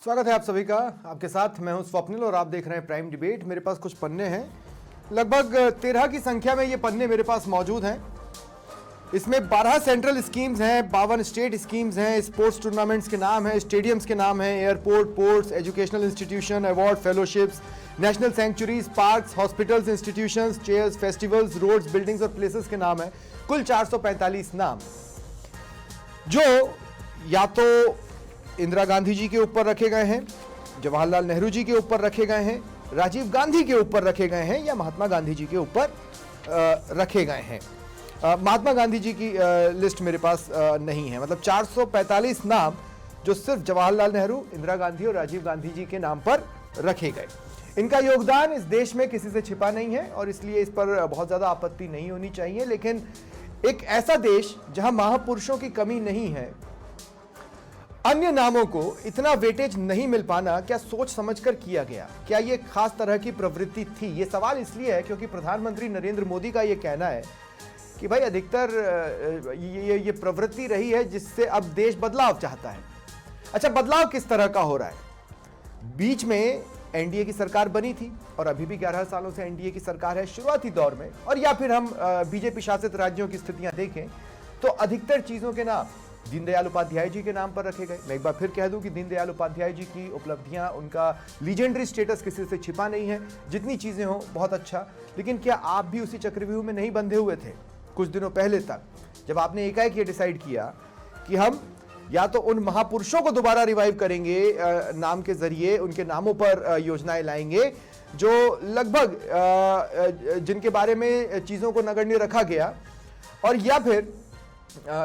स्वागत है आप सभी का। आपके साथ मैं हूं स्वप्निल और आप देख रहे हैं प्राइम डिबेट। मेरे पास कुछ पन्ने हैं, लगभग 13 की संख्या में ये पन्ने मेरे पास मौजूद हैं। इसमें 12 सेंट्रल स्कीम्स हैं, 52 स्टेट स्कीम्स हैं, स्पोर्ट्स टूर्नामेंट्स के नाम हैं, स्टेडियम्स के नाम हैं, airport, ports, educational institution, award, fellowships, national sanctuaries, parks, hospitals, institutions, chairs, festivals, roads, buildings और प्लेसेस के नाम हैं। कुल 445 नाम, जो या तो इंदिरा गांधी जी के ऊपर रखे गए हैं, जवाहरलाल नेहरू जी के ऊपर रखे गए हैं, राजीव गांधी के ऊपर रखे गए हैं या महात्मा गांधी जी के ऊपर रखे गए हैं। महात्मा गांधी जी की लिस्ट मेरे पास नहीं है। मतलब 445 नाम जो सिर्फ जवाहरलाल नेहरू, इंदिरा गांधी और राजीव गांधी जी के नाम पर रखे गए। इनका योगदान इस देश में किसी से छिपा नहीं है और इसलिए इस पर बहुत ज्यादा आपत्ति नहीं होनी चाहिए। लेकिन एक ऐसा देश जहां महापुरुषों की कमी नहीं है, अन्य नामों को इतना वेटेज नहीं मिल पाना क्या सोच समझकर किया गया? क्या ये खास तरह की प्रवृत्ति थी? ये सवाल इसलिए है क्योंकि प्रधानमंत्री नरेंद्र मोदी का ये कहना है कि भाई अधिकतर ये प्रवृत्ति रही है जिससे अब देश बदलाव चाहता है। अच्छा, बदलाव किस तरह का हो रहा है? बीच में एनडीए की सरकार बनी थी और अभी भी 11 सालों से एनडीए की सरकार है। शुरुआती दौर में, और या फिर हम बीजेपी शासित राज्यों की स्थितियां देखें तो अधिकतर चीजों के नाम दीनदयाल उपाध्याय जी के नाम पर रखे गए। मैं एक बार फिर कह दूं कि दीनदयाल उपाध्याय जी की उपलब्धियां, उनका लीजेंडरी स्टेटस किसी से छिपा नहीं है। जितनी चीजें हो बहुत अच्छा, लेकिन क्या आप भी उसी चक्रव्यूह में नहीं बंधे हुए थे कुछ दिनों पहले तक, जब आपने एकाएक ये डिसाइड किया कि हम या तो उन महापुरुषों को दोबारा रिवाइव करेंगे, नाम के जरिए उनके नामों पर योजनाएं लाएंगे जो लगभग जिनके बारे में चीजों को नगण्य रखा गया, और या फिर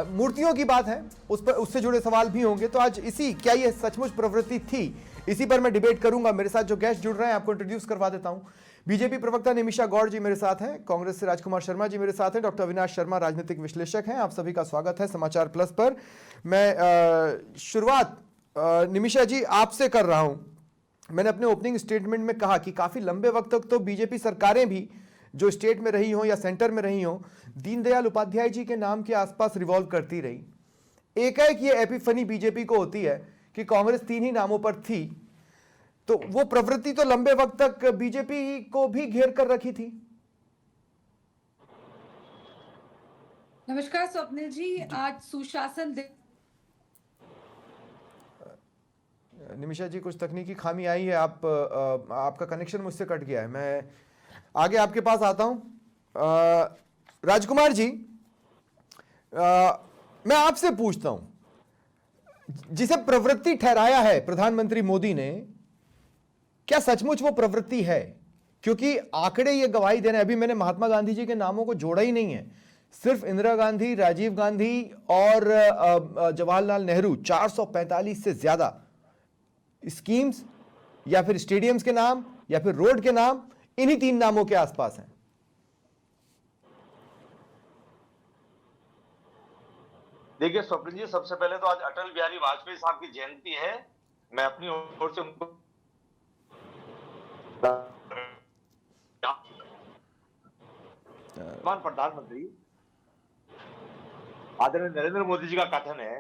मूर्तियों की बात है उस पर, उससे जुड़े सवाल भी होंगे। तो आज क्या ये सचमुच प्रवृत्ति थी, इसी पर मैं डिबेट करूंगा। मेरे साथ जो गेस्ट जुड़ रहे हैं आपको इंट्रोड्यूस करवा देता हूं। बीजेपी प्रवक्ता निमिषा गौड़ जी मेरे साथ हैं, कांग्रेस से राजकुमार शर्मा जी मेरे साथ हैं, डॉक्टर अविनाश शर्मा राजनीतिक विश्लेषक हैं। आप सभी का स्वागत है समाचार प्लस पर। मैं शुरुआत निमिषा जी आपसे कर रहा हूं। मैंने अपने ओपनिंग स्टेटमेंट में कहा कि काफी लंबे वक्त तक तो बीजेपी सरकारें भी जो स्टेट में रही हो या सेंटर में रही हो, दीनदयाल उपाध्याय जी के नाम के आसपास रिवॉल्व करती रही। एकाएक ये एपिफनी बीजेपी को होती है कि कांग्रेस 3 ही नामों पर थी, तो वो प्रवृत्ति तो लंबे वक्त तक बीजेपी को भी घेर कर रखी थी। नमस्कार स्वप्निल जी, आज सुशासन निमिषा जी कुछ तकनीकी खामी आई है, आपका कनेक्शन मुझसे कट गया है। मैं आगे आपके पास आता हूं। राजकुमार जी, मैं आपसे पूछता हूं, जिसे प्रवृत्ति ठहराया है प्रधानमंत्री मोदी ने, क्या सचमुच वो प्रवृत्ति है? क्योंकि आंकड़े ये गवाही दे रहे हैं। अभी मैंने महात्मा गांधी जी के नामों को जोड़ा ही नहीं है, सिर्फ इंदिरा गांधी, राजीव गांधी और जवाहरलाल नेहरू, 445 से ज्यादा स्कीम्स या फिर स्टेडियम्स के नाम या फिर रोड के नाम इन्हीं 3 नामों के आसपास हैं। देखिए स्वप्निल जी, सबसे पहले तो आज अटल बिहारी वाजपेयी साहब की जयंती है। मैं अपनी ओर से उनको प्रधानमंत्री आदरणीय नरेंद्र मोदी जी का कथन है,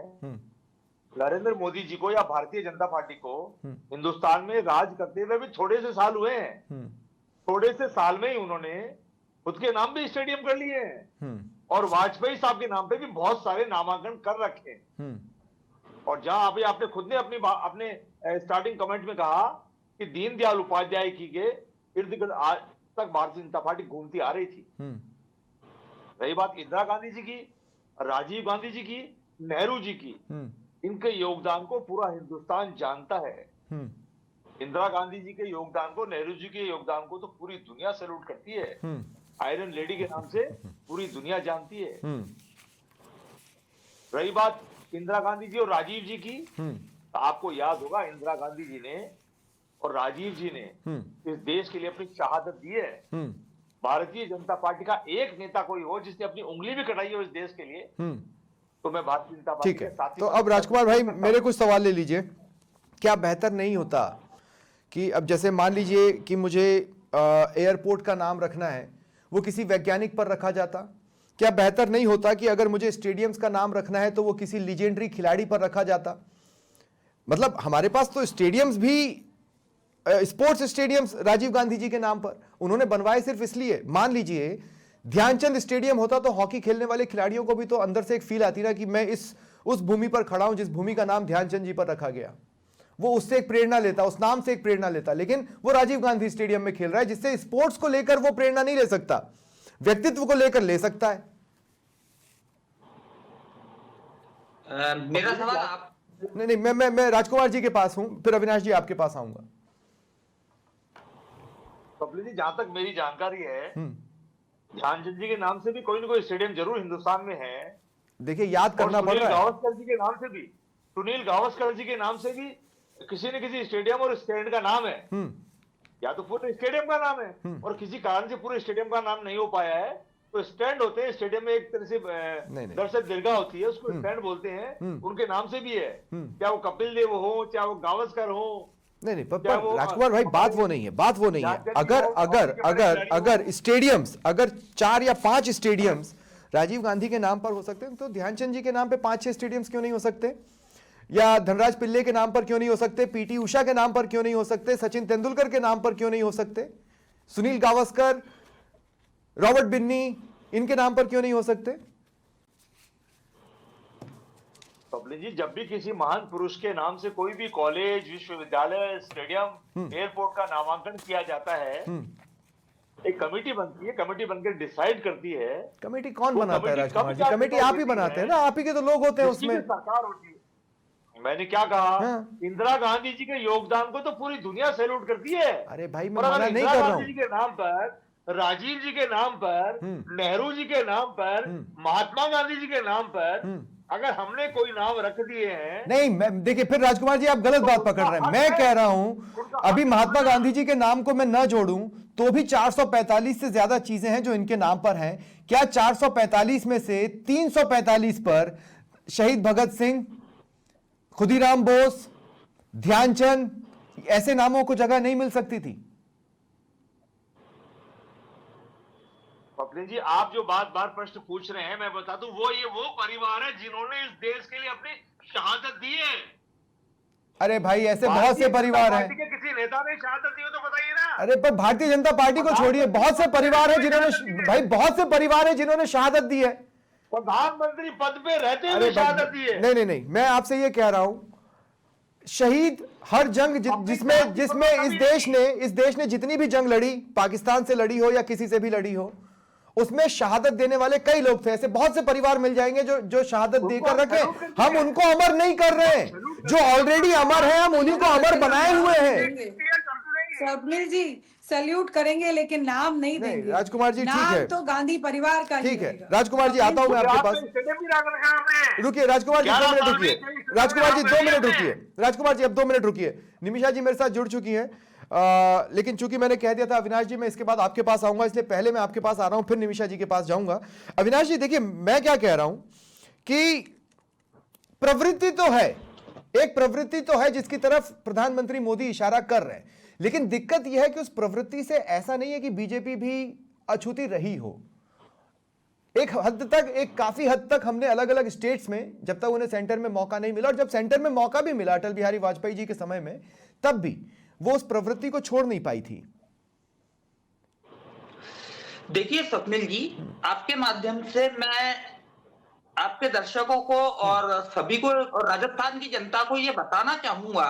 नरेंद्र मोदी जी को या भारतीय जनता पार्टी को हिंदुस्तान में राज करते हुए भी थोड़े से साल हुए हैं। थोड़े से साल में ही उन्होंने खुद के नाम भी स्टेडियम कर लिए हैं और वाजपेयी साहब के नाम पे भी बहुत सारे नामांकन कर रखे हैं। और जहां अभी आपने खुद ने अपने स्टार्टिंग कमेंट में कहा कि दीनदयाल उपाध्याय की के इर्द गिर्द आज तक भारतीय जनता पार्टी घूमती आ रही थी। रही बात इंदिरा गांधी जी की, राजीव गांधी जी की, नेहरू जी की, इनके योगदान को पूरा हिंदुस्तान जानता है। इंदिरा गांधी जी के योगदान को, नेहरू जी के योगदान को तो पूरी दुनिया सैल्यूट करती है। आयरन लेडी के नाम से पूरी दुनिया जानती है। रही बात इंदिरा गांधी जी और राजीव जी की, तो आपको याद होगा इंदिरा गांधी जी ने और राजीव जी ने इस देश के लिए अपनी शहादत दी है। भारतीय जनता पार्टी का एक नेता कोई हो जिसने अपनी उंगली भी कटाई हो इस देश के लिए, तो मैं भारतीय जनता पार्टी के साथ। तो अब राजकुमार भाई मेरे कुछ सवाल ले लीजिए। क्या बेहतर नहीं होता कि अब जैसे मान लीजिए कि मुझे एयरपोर्ट का नाम रखना है, वो किसी वैज्ञानिक पर रखा जाता? क्या बेहतर नहीं होता कि अगर मुझे स्टेडियम्स का नाम रखना है तो वो किसी लीजेंडरी खिलाड़ी पर रखा जाता? मतलब हमारे पास तो स्टेडियम्स भी, स्पोर्ट्स स्टेडियम्स राजीव गांधी जी के नाम पर उन्होंने बनवाए सिर्फ इसलिए। मान लीजिए ध्यानचंद स्टेडियम होता तो हॉकी खेलने वाले खिलाड़ियों को भी तो अंदर से एक फील आती ना कि मैं उस भूमि पर खड़ा हूं जिस भूमि का नाम ध्यानचंद जी पर रखा गया। वो उससे एक प्रेरणा लेता, उस नाम से एक प्रेरणा लेता। लेकिन वो राजीव गांधी स्टेडियम में खेल रहा है, जिससे स्पोर्ट्स को लेकर वो प्रेरणा नहीं ले सकता, व्यक्तित्व को लेकर ले सकता है। मेरा सवाल आप नहीं, मैं राजकुमार जी के पास हूं, फिर अविनाश जी आपके पास आऊंगा। कपिल जी, जहां तक मेरी जानकारी है, ध्यानचंद जी के नाम से भी कोई ना कोई स्टेडियम जरूर हिंदुस्तान में है। देखिए याद करना पड़ रहा है। गावस्कर जी के नाम से भी, सुनील गावस्कर जी के नाम से भी किसी न किसी स्टेडियम और स्टैंड का नाम है। या तो पूरे स्टेडियम का नाम है, और किसी कारण से पूरे स्टेडियम का नाम नहीं हो पाया है तो स्टैंड होते हैं। स्टेडियम में एक तरह से दर्शक दीर्घा होती है, उसको स्टैंड बोलते हैं, उनके नाम से भी है। क्या वो कपिल देव हो, चाहे वो गावस्कर हो। नहीं, पर राजकुमार भाई बात वो नहीं है, बात वो नहीं है। अगर स्टेडियम्स, अगर 4 या 5 स्टेडियम्स राजीव गांधी के नाम पर हो सकते हैं, तो ध्यानचंद जी के नाम पे 5-6 स्टेडियम्स क्यों नहीं हो सकते? या धनराज पिल्ले के नाम पर क्यों नहीं हो सकते? पीटी उषा के नाम पर क्यों नहीं हो सकते? सचिन तेंदुलकर के नाम पर क्यों नहीं हो सकते? सुनील गावस्कर, रॉबर्ट बिन्नी, इनके नाम पर क्यों नहीं हो सकते? कपिल जी, जब भी किसी महान पुरुष के नाम से कोई भी कॉलेज, विश्वविद्यालय, स्टेडियम, एयरपोर्ट का नामांकन किया जाता है, एक कमेटी बनती है, कमेटी बनकर डिसाइड करती है। कमेटी कौन बनाता है राजकुमार जी? कमेटी आप ही बनाते हैं ना, आप ही के तो लोग होते हैं उसमें। सरकार होती है। मैंने क्या कहा? इंदिरा गांधी जी के योगदान को तो पूरी दुनिया सैल्यूट करती है। अरे भाई, मैं मना नहीं कर रहा हूं। जी के नाम पर, राजीव जी के नाम पर, नेहरू जी के नाम पर, महात्मा गांधी जी के नाम पर अगर हमने कोई नाम रख दिए हैं। नहीं, देखिए फिर राजकुमार जी आप गलत बात पकड़ रहे हैं। मैं कह रहा हूं अभी महात्मा गांधी जी के नाम को मैं न जोड़ूं तो भी 445 से ज्यादा चीजें हैं जो इनके नाम पर हैं। क्या 445 में से 345 पर शहीद भगत सिंह, खुदीराम बोस, ध्यानचंद, ऐसे नामों को जगह नहीं मिल सकती थी? कपिल जी, आप जो बात बार प्रश्न पूछ रहे हैं, मैं बता दूं, वो परिवार है जिन्होंने इस देश के लिए अपनी शहादत दी है। अरे भाई, ऐसे बहुत से परिवार हैं। किसी नेता ने शहादत दी हो तो बताइए ना। अरे पर भारतीय जनता पार्टी को छोड़िए, बहुत से परिवार हैं जिन्होंने, भाई बहुत से परिवार हैं जिन्होंने शहादत दी है। प्रधानमंत्री पद पे रहते हुए शहादत दी है। नहीं, मैं आपसे ये कह रहा हूं, शहीद हर जंग जिसमें इस देश ने जितनी भी जंग लड़ी, पाकिस्तान से लड़ी हो या किसी से भी लड़ी हो, उसमें शहादत देने वाले कई लोग थे। ऐसे बहुत से परिवार मिल जाएंगे जो शहादत देकर रखे। हम उनको अमर नहीं कर रहे हैं, जो ऑलरेडी अमर हैं हम उन्हीं को अमर बनाए हुए हैं। स्वप्निल जी सैल्यूट करेंगे लेकिन नाम नहीं देंगे। राजकुमार जी ठीक है, तो गांधी परिवार का ठीक है। राजकुमार जी आता हूं मैं आपके पास। रुकिए राजकुमार जी 2 मिनट रुकिए। राजकुमार जी 2 मिनट रुकिए। राजकुमार जी अब 2 मिनट रुकिए। निमिषा जी मेरे साथ जुड़ चुकी हैं, लेकिन चूंकि मैंने कह दिया था अविनाश जी मैं इसके बाद आपके पास आऊंगा, इसलिए पहले मैं आपके पास आ रहा हूं, फिर निमिषा जी के पास जाऊंगा। अविनाश जी देखिए, मैं क्या कह रहा हूं कि प्रवृत्ति तो है, एक प्रवृत्ति तो है जिसकी तरफ प्रधानमंत्री मोदी इशारा कर रहे हैं, लेकिन दिक्कत यह है कि उस प्रवृत्ति से ऐसा नहीं है कि बीजेपी भी अछूती रही हो। एक हद तक, एक काफी हद तक हमने अलग अलग स्टेट्स में, जब तक उन्हें सेंटर में मौका नहीं मिला, और जब सेंटर में मौका भी मिला अटल बिहारी वाजपेयी जी के समय में, तब भी वो उस प्रवृत्ति को छोड़ नहीं पाई थी। देखिए स्वप्निल जी, आपके माध्यम से मैं आपके दर्शकों को और सभी को और राजस्थान की जनता को ये बताना चाहूंगा,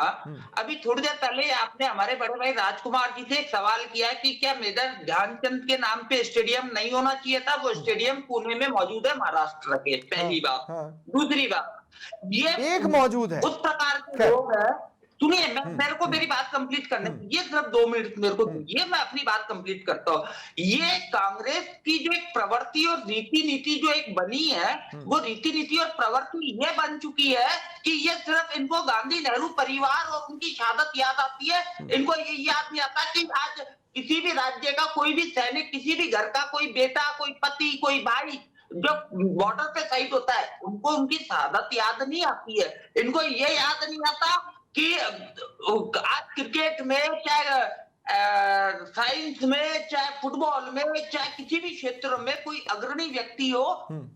अभी थोड़ी देर पहले आपने हमारे बड़े भाई राजकुमार जी से एक सवाल किया कि क्या मेजर ध्यानचंद के नाम पे स्टेडियम नहीं होना चाहिए था? वो स्टेडियम पुणे में मौजूद है, महाराष्ट्र के। पहली बात। दूसरी बात, ये एक मौजूद है, उस प्रकार के लोग हैं। सुनिए, मेरे को मेरी बात कंप्लीट करने ये सिर्फ 2 मिनट मेरे को, ये मैं अपनी बात कंप्लीट करता हूँ। ये कांग्रेस की जो एक प्रवृत्ति और रीति नीति जो एक बनी है, वो रीति नीति और प्रवृत्ति ये बन चुकी है कि ये सिर्फ इनको गांधी नेहरू परिवार और उनकी शहादत याद आती है। इनको ये याद नहीं आता कि आज किसी भी राज्य का कोई भी सैनिक, किसी भी घर का कोई बेटा, कोई पति, कोई भाई जो बॉर्डर पे शहीद होता है, उनको उनकी शहादत याद नहीं आती है। इनको ये याद नहीं आता कि आज क्रिकेट में चाहे साइंस में, चाहे फुटबॉल में, चाहे किसी भी क्षेत्र में कोई अग्रणी व्यक्ति हो,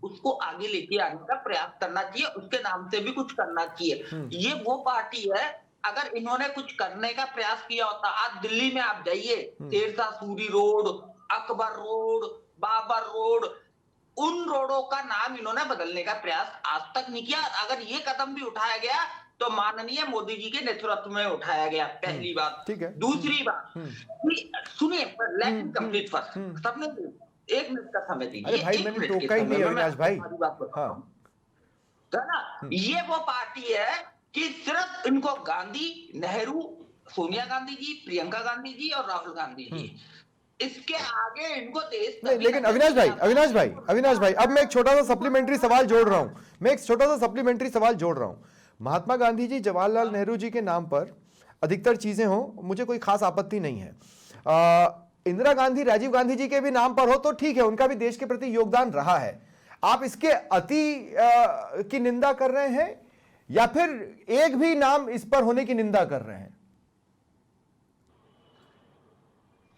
उसको आगे लेके आने का प्रयास करना चाहिए, उसके नाम से भी कुछ करना चाहिए। ये वो पार्टी है, अगर इन्होंने कुछ करने का प्रयास किया होता, आज दिल्ली में आप जाइए, Shershah Suri road, Akbar road, Babar road, उन रोडों का नाम इन्होंने बदलने का प्रयास आज तक नहीं किया। अगर ये कदम भी उठाया गया तो माननीय मोदी जी के नेतृत्व में उठाया गया, पहली बात। ठीक है। दूसरी बात, सुनिए, लेट मी कंप्लीट फर्स्ट। सबने 1 मिनट का समय दीजिए। अरे भाई, मैंने टोका ही नहीं अविनाश भाई। हाँ, है ना, ये वो पार्टी है कि सिर्फ इनको गांधी, नेहरू, सोनिया गांधी जी, प्रियंका गांधी जी और राहुल गांधी जी, इसके आगे इनको देश नहीं, लेकिन अविनाश भाई, अब मैं एक छोटा सा सप्लीमेंट्री सवाल जोड़ रहा हूं। महात्मा गांधी जी, जवाहरलाल नेहरू जी के नाम पर अधिकतर चीजें हो, मुझे कोई खास आपत्ति नहीं है। इंदिरा गांधी, राजीव गांधी जी के भी नाम पर हो तो ठीक है, उनका भी देश के प्रति योगदान रहा है। आप इसके अति की निंदा कर रहे हैं या फिर एक भी नाम इस पर होने की निंदा कर रहे हैं?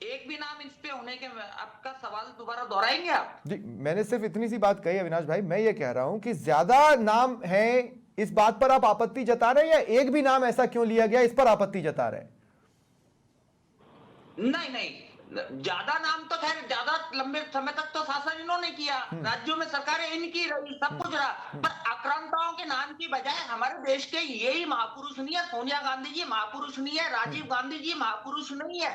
एक भी नाम इस पे होने के, आपका सवाल दोबारा दोहराएंगे आप? जी, मैंने सिर्फ इतनी सी बात कही अविनाश भाई। मैं ये कह रहा हूं कि ज्यादा नाम है, इस बात पर आप आपत्ति जता रहे हैं, या एक भी नाम ऐसा क्यों लिया गया, इस पर आपत्ति जता रहे हैं? नहीं, ज्यादा नाम तो खैर, ज्यादा लंबे समय तक तो शासन इन्होंने किया, राज्यों में सरकारें इनकी रही, सब कुछ रहा, पर आक्रांताओं के नाम की बजाय हमारे देश के यही महापुरुष नहीं है, सोनिया गांधी जी महापुरुष नहीं है, राजीव गांधी जी महापुरुष नहीं है,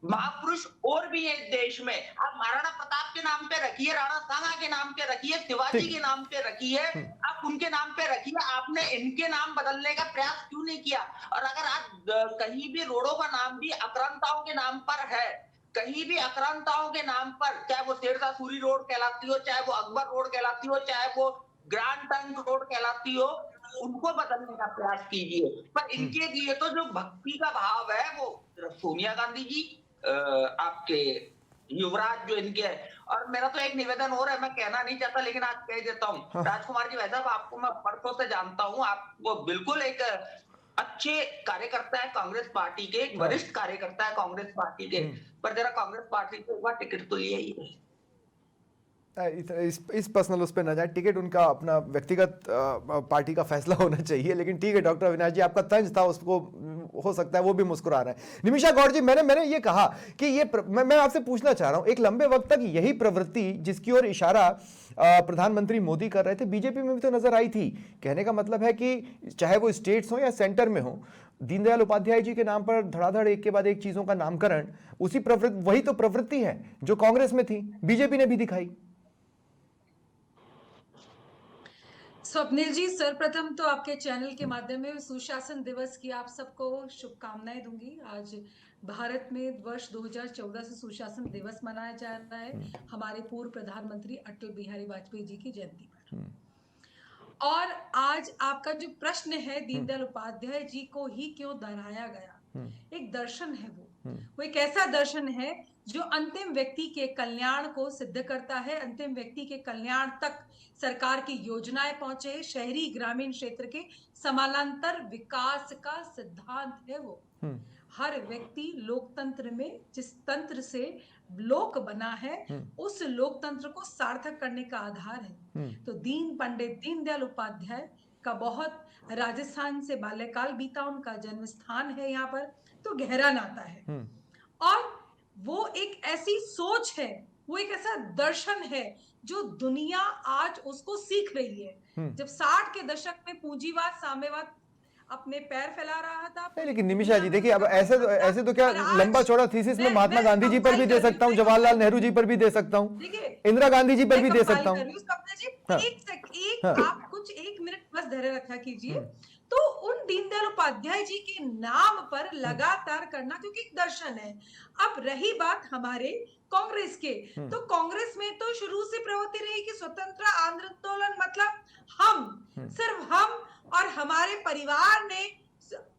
महापुरुष और भी है इस देश में। आप महाराणा प्रताप के नाम पे रखिए, राणा सांगा के नाम पे रखिए, शिवाजी के नाम पे रखिए, आप उनके नाम पे रखिए, आपने इनके नाम बदलने का प्रयास क्यों नहीं किया? और अगर आप कहीं भी रोडों का नाम भी आक्रांताओं के नाम पर है, कहीं भी आक्रांताओं के नाम पर, चाहे वो शेरशाह सूरी रोड कहलाती हो, चाहे वो अकबर रोड कहलाती हो, चाहे वो ग्रैंड ट्रंक रोड कहलाती हो, उनको बदलने का प्रयास कीजिए। पर इनके लिए तो जो भक्ति का भाव है वो सोनिया गांधी जी, आपके युवराज जो इनके है। और मेरा तो एक निवेदन और है, मैं कहना नहीं चाहता लेकिन आज कह देता हूँ। हाँ। राजकुमार जी, वैसा आपको मैं बरसों से जानता हूँ, आप वो बिल्कुल एक अच्छे कार्यकर्ता है कांग्रेस पार्टी के, एक वरिष्ठ कार्यकर्ता है कांग्रेस पार्टी के, पर जरा कांग्रेस पार्टी से एक बार टिकट तो लिया ही है। इस पर्सनल उस पर न जाए, टिकट उनका अपना व्यक्तिगत पार्टी का फैसला होना चाहिए। लेकिन ठीक है डॉक्टर अविनाश जी, आपका तंज था, उसको हो सकता है वो भी मुस्कुरा रहा है। निमिषा गौड़ जी, मैंने ये कहा कि ये मैं आपसे पूछना चाह रहा हूं, एक लंबे वक्त तक यही प्रवृत्ति जिसकी ओर इशारा प्रधानमंत्री मोदी कर रहे थे, बीजेपी में भी तो नजर आई थी। कहने का मतलब है कि चाहे वो स्टेट्स हो या सेंटर में हो, दीनदयाल उपाध्याय जी के नाम पर धड़ाधड़ एक के बाद एक चीजों का नामकरण, वही तो प्रवृत्ति है जो कांग्रेस में थी, बीजेपी ने भी दिखाई। स्वप्निल जी, सर्वप्रथम तो आपके चैनल के माध्यम में सुशासन दिवस की आप सबको शुभकामनाएं दूंगी। आज भारत में वर्ष 2014 से सुशासन दिवस मनाया जा रहा है, हमारे पूर्व प्रधानमंत्री अटल बिहारी वाजपेयी जी की जयंती पर। और आज आपका जो प्रश्न है, दीनदयाल उपाध्याय जी को ही क्यों दोहराया गया, एक दर्शन है वो एक ऐसा दर्शन है जो अंतिम व्यक्ति के कल्याण को सिद्ध करता है, अंतिम व्यक्ति के कल्याण तक सरकार की योजनाएं पहुंचे, शहरी ग्रामीण क्षेत्र के समानांतर विकास का सिद्धांत है वो। हर व्यक्ति लोकतंत्र में जिस तंत्र से लोक बना है, उस लोकतंत्र को सार्थक करने का आधार है। तो पंडित दीनदयाल उपाध्याय का बहुत, राजस्थान से बाल्यकाल बीता, उनका जन्म स्थान है यहाँ पर, तो गहरा नाता है। और वो एक ऐसी सोच है, वो एक ऐसा दर्शन है जो दुनिया आज उसको सीख रही है। जब 60 के दशक में पूंजीवाद, साम्यवाद अपने पैर फैला रहा था। लेकिन निमिषा जी देखिए, अब ऐसे तो क्या लंबा चौड़ा थीसिस में महात्मा गांधी जी पर भी दे सकता हूँ, जवाहरलाल नेहरू जी पर भी दे सकता हूँ, इंदिरा गांधी जी पर भी दे सकता हूँ। आप कुछ 1 मिनट बस धैर्य रखा कीजिए। तो उन दीनदयाल उपाध्याय जी के नाम पर लगातार करना, क्योंकि एक दर्शन है। अब रही बात हमारे कांग्रेस के, तो कांग्रेस में तो शुरू से प्रवृत्ति रही कि स्वतंत्र आंदोलन मतलब हम, सिर्फ हम और हमारे परिवार ने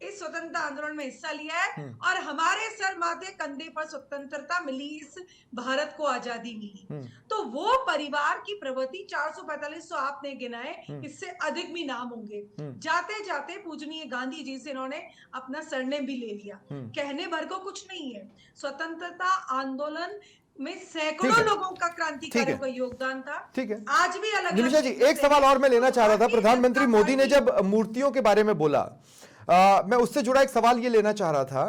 इस स्वतंत्र स्वतंत्रता आंदोलन में हिस्सा लिया है और हमारे सर माथे कंधे पर स्वतंत्रता मिली, इस भारत को आजादी मिली। तो वो परिवार की प्रवृत्ति 445 आपने गिनाए, इससे अधिक भी नाम होंगे। जाते जाते पूजनीय गांधी जी से इन्होंने अपना सरनेम भी ले लिया। कहने भर को कुछ नहीं है, स्वतंत्रता आंदोलन में सैकड़ों लोगों का क्रांतिकारियों का योगदान था। ठीक है, आज भी अलग निमिषा जी एक सवाल और मैं लेना चाह रहा था। प्रधानमंत्री मोदी ने जब मूर्तियों के बारे में बोला, मैं उससे जुड़ा एक सवाल ये लेना चाह रहा था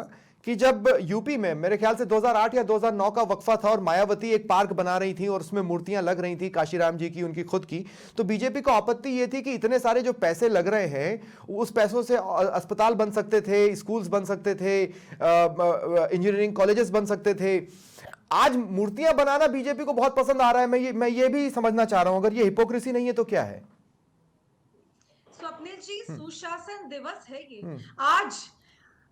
कि जब यूपी में मेरे ख्याल से 2008 या 2009 का वक्फा था और मायावती एक पार्क बना रही थी और उसमें मूर्तियां लग रही थी काशीराम जी की, उनकी खुद की, तो बीजेपी को आपत्ति ये थी कि इतने सारे जो पैसे लग रहे हैं उस पैसों से अस्पताल बन सकते थे, स्कूल्स बन सकते थे, इंजीनियरिंग कॉलेजेस बन सकते थे। आज मूर्तियां बनाना बीजेपी को बहुत पसंद आ रहा है। मैं ये भी समझना चाह रहा हूं, अगर ये हिपोक्रेसी नहीं है तो क्या है? स्वप्निल जी, सुशासन दिवस है ये। आज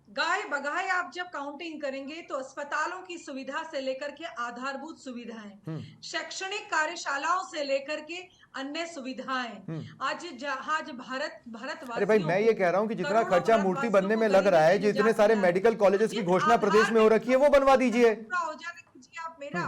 गाय बगाए आप जब काउंटिंग करेंगे तो अस्पतालों की सुविधा से लेकर के आधारभूत सुविधाएं, शैक्षणिक कार्यशालाओं से लेकर के अन्य सुविधाएं, आज भारतवासियों, अरे भाई मैं ये कह रहा हूं कि जितना खर्चा मूर्ति बनने में लग रहा है, जितने सारे मेडिकल कॉलेजेस की घोषणा प्रदेश में हो रखी है, वो बनवा दीजिए। हो जाने दीजिए आप मेरा।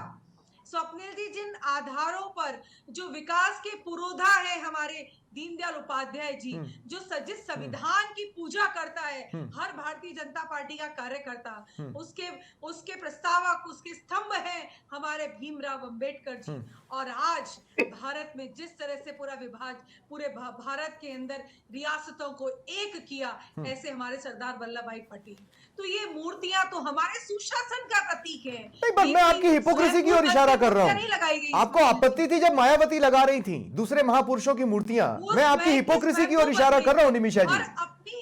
स्वप्निल जी, जिन आधारों पर जो विकास के पुरोधा है हमारे दीनदयाल उपाध्याय जी, जो जिस संविधान की पूजा करता है हर भारतीय जनता पार्टी का कार्यकर्ता, उसके प्रस्तावक, उसके स्तंभ हैं हमारे भीमराव अंबेडकर जी। और आज भारत में जिस तरह से पूरे भारत के अंदर रियासतों को एक किया, ऐसे हमारे सरदार वल्लभ भाई पटेल। तो ये मूर्तियां तो हमारे सुशासन का प्रतीक है। नहीं, मैं आपकी हिपोक्रेसी की ओर इशारा कर रहा हूँ। आपको आपत्ति थी जब मायावती लगा रही थी दूसरे महापुरुषों की मूर्तियां। मैं आपकी हिपोक्रेसी की ओर इशारा कर रहा हूं निमिषा जी। और अपनी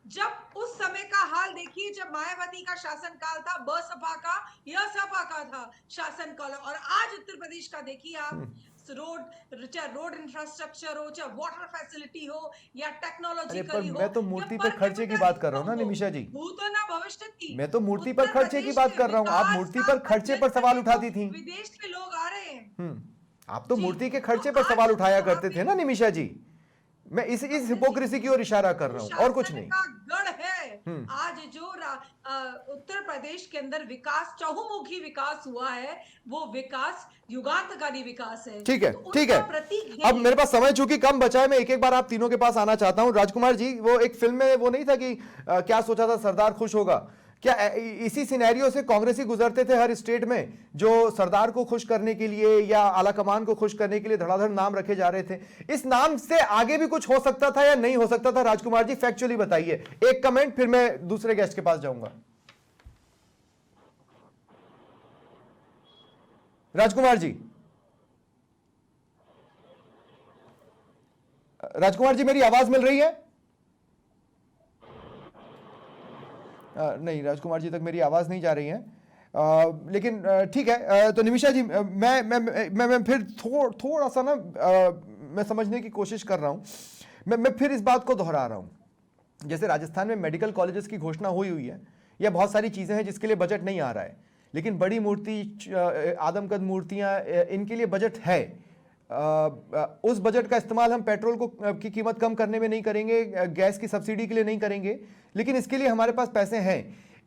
जब उस समय का हाल देखिए, जब मायावती का शासनकाल था, बसपा का या सपा का था शासनकाल, और आज उत्तर प्रदेश का देखिए आप, रोड इंफ्रास्ट्रक्चर हो, चाहे वाटर फैसिलिटी हो या टेक्नोलॉजिकली हो। मैं तो मूर्ति पर खर्चे की बात कर रहा हूँ ना निमिषा जी। भूतो ना भविष्य की। मैं तो मूर्ति पर खर्चे की बात कर रहा हूँ, आप मूर्ति पर खर्चे पर सवाल उठाती थी। विदेश के लोग आ रहे हैं। आप तो मूर्ति के खर्चे पर सवाल उठाया करते थे ना निमिषा जी। मैं इस हिपोक्रेसी की ओर इशारा कर रहा हूं और कुछ नहीं। गढ़ है आज जो उत्तर प्रदेश के अंदर विकास, चहुमुखी विकास हुआ है, वो विकास युगांतकारी विकास है। ठीक है, तो ठीक है। अब मेरे पास समय चूंकि कम बचा है, मैं एक एक बार आप तीनों के पास आना चाहता हूं। राजकुमार जी, वो एक फिल्म में वो नहीं था कि क्या सोचा था सरदार खुश होगा, क्या इसी सिनेरियो से कांग्रेसी गुजरते थे हर स्टेट में, जो सरदार को खुश करने के लिए या आला कमान को खुश करने के लिए धड़ाधड़ नाम रखे जा रहे थे? इस नाम से आगे भी कुछ हो सकता था या नहीं हो सकता था? राजकुमार जी फैक्चुअली बताइए, एक कमेंट, फिर मैं दूसरे गेस्ट के पास जाऊंगा। राजकुमार जी, राजकुमार जी मेरी आवाज मिल रही है? नहीं, राजकुमार जी तक मेरी आवाज नहीं जा रही है, लेकिन ठीक है। तो निमिषा जी, मैं फिर थोड़ा सा ना मैं समझने की कोशिश कर रहा हूं। मैं फिर इस बात को दोहरा रहा हूं, जैसे राजस्थान में मेडिकल कॉलेजेस की घोषणा हुई है, या बहुत सारी चीजें हैं जिसके लिए बजट नहीं आ रहा है, लेकिन बड़ी मूर्ति, आदमकद मूर्तियां, इनके लिए बजट है। उस बजट का इस्तेमाल हम पेट्रोल की कीमत कम करने में नहीं करेंगे, गैस की सब्सिडी के लिए नहीं करेंगे, लेकिन इसके लिए हमारे पास पैसे हैं।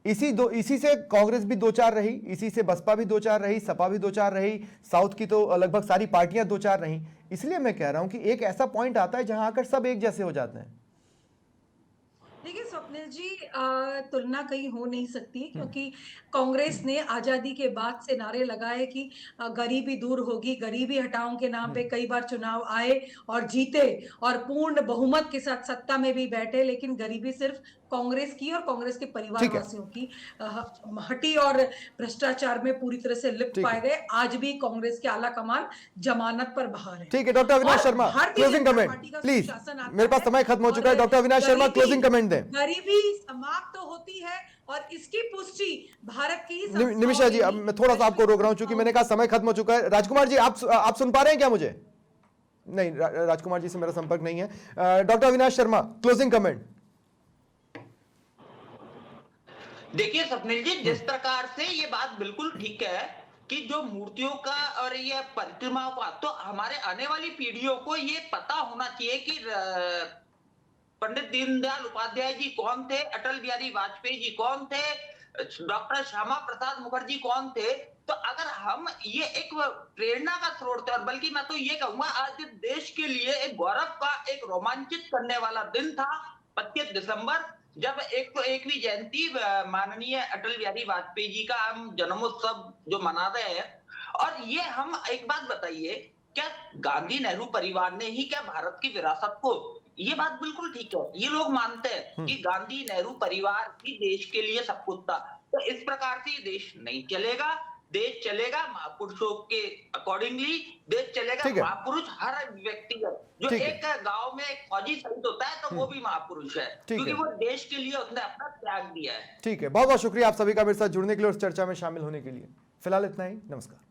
इसी से कांग्रेस भी दो चार रही, इसी से बसपा भी दो चार रही, सपा भी दो चार रही, साउथ की तो लगभग सारी पार्टियां दो चार रही। इसलिए मैं कह रहा हूं कि एक ऐसा पॉइंट आता है जहां आकर सब एक जैसे हो जाते हैं। देखिए स्वप्निल जी, तुलना कहीं हो नहीं सकती, क्योंकि कांग्रेस ने आजादी के बाद से नारे लगाए कि गरीबी दूर होगी, गरीबी हटाओ के नाम पे कई बार चुनाव आए और जीते और पूर्ण बहुमत के साथ सत्ता में भी बैठे, लेकिन गरीबी सिर्फ कांग्रेस की और कांग्रेस के परिवार वासियों की हटी और भ्रष्टाचार में पूरी तरह से लिप्त पाए गए। आज भी कांग्रेस के आला कमान जमानत पर बाहर है। ठीक है, doctor Avinash Sharma closing comment please. मेरे पास समय खत्म हो चुका है, doctor Avinash Sharma closing comment दें। गरीबी समाप्त तो होती है और इसकी पुष्टि भारत की निमिषा जी, अब मैं थोड़ा सा आपको रोक रहा हूं क्योंकि मैंने कहा समय खत्म हो चुका है। राजकुमार जी, आप सुन पा रहे हैं क्या मुझे? नहीं, राजकुमार जी से मेरा संपर्क नहीं है। Doctor Avinash Sharma closing comment. देखिए स्वप्निल जी, जिस प्रकार से ये बात बिल्कुल ठीक है कि जो मूर्तियों का और ये प्रतिमाओं का, तो हमारे आने वाली पीढ़ियों को ये पता होना चाहिए कि पंडित दीनदयाल उपाध्याय जी कौन थे, अटल बिहारी वाजपेयी जी कौन थे, डॉक्टर श्यामा प्रसाद मुखर्जी कौन थे। तो अगर हम ये एक प्रेरणा का स्रोत है, और बल्कि मैं तो ये कहूंगा आज देश के लिए एक गौरव का, एक रोमांचित करने वाला दिन था 25 दिसंबर, जब 101वीं जयंती माननीय अटल बिहारी वाजपेयी जी का हम जन्मोत्सव जो मना रहे हैं। और ये हम एक बात बताइए, क्या गांधी नेहरू परिवार ने ही क्या भारत की विरासत को, ये बात बिल्कुल ठीक है, ये लोग मानते हैं कि गांधी नेहरू परिवार ही देश के लिए सब कुछ था। तो इस प्रकार से ये देश नहीं चलेगा, देश चलेगा महापुरुषों के अकॉर्डिंगली, देश चलेगा महापुरुष हर व्यक्ति है। जो एक गांव में एक फौजी शहीद होता है तो वो भी महापुरुष है, क्योंकि वो देश के लिए उसने अपना त्याग दिया है। ठीक है, बहुत बहुत शुक्रिया आप सभी का मेरे साथ जुड़ने के लिए और इस चर्चा में शामिल होने के लिए। फिलहाल इतना ही, नमस्कार।